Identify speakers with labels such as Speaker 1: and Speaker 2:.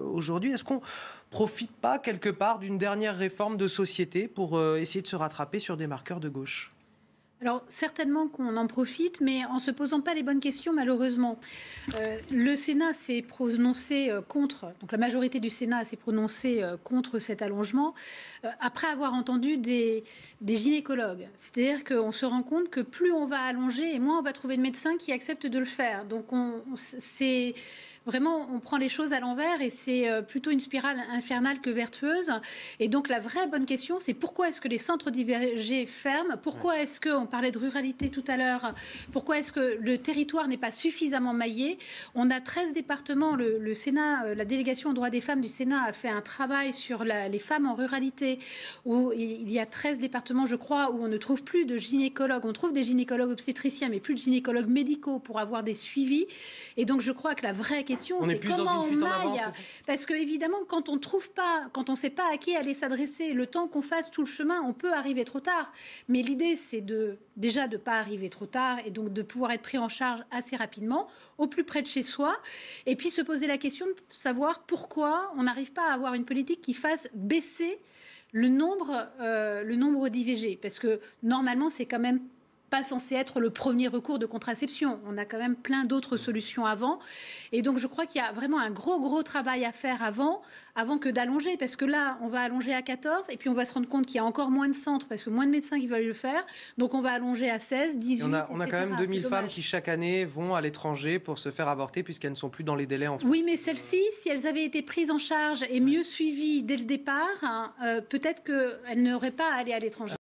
Speaker 1: aujourd'hui. Est-ce qu'on profite pas quelque part d'une dernière réforme de société pour essayer de se rattraper sur des marqueurs de gauche ?
Speaker 2: Alors, certainement qu'on en profite, mais en ne se posant pas les bonnes questions, malheureusement. Le Sénat s'est prononcé contre, donc la majorité du Sénat s'est prononcée contre cet allongement, après avoir entendu des gynécologues. C'est-à-dire qu'on se rend compte que plus on va allonger et moins on va trouver de médecins qui acceptent de le faire. Donc, c'est vraiment, on prend les choses à l'envers et c'est plutôt une spirale infernale que vertueuse. Et donc, la vraie bonne question, c'est pourquoi est-ce que les centres d'IVG ferment ? Pourquoi est-ce qu'on parlait de ruralité tout à l'heure. Pourquoi est-ce que le territoire n'est pas suffisamment maillé ? On a 13 départements. Le Sénat, la délégation aux droits des femmes du Sénat a fait un travail sur les femmes en ruralité, où il y a 13 départements, je crois, où on ne trouve plus de gynécologues. On trouve des gynécologues obstétriciens, mais plus de gynécologues médicaux pour avoir des suivis. Et donc, je crois que la vraie question, c'est comment on maille. Parce que, évidemment, quand on ne trouve pas, quand on ne sait pas à qui aller s'adresser, le temps qu'on fasse tout le chemin, on peut arriver trop tard. Mais l'idée, c'est déjà de ne pas arriver trop tard et donc de pouvoir être pris en charge assez rapidement, au plus près de chez soi, et puis se poser la question de savoir pourquoi on n'arrive pas à avoir une politique qui fasse baisser le nombre d'IVG. Parce que normalement, c'est quand même pas censé être le premier recours de contraception. On a quand même plein d'autres solutions avant. Et donc, je crois qu'il y a vraiment un gros travail à faire avant que d'allonger. Parce que là, on va allonger à 14 et puis on va se rendre compte qu'il y a encore moins de centres parce que moins de médecins qui veulent le faire. Donc, on va allonger à 16, 18,
Speaker 1: on a quand même 2000 femmes qui, chaque année, vont à l'étranger pour se faire avorter puisqu'elles ne sont plus dans les délais en France.
Speaker 2: Oui, mais celles-ci, si elles avaient été prises en charge et mieux suivies dès le départ, peut-être qu'elles n'auraient pas à aller à l'étranger.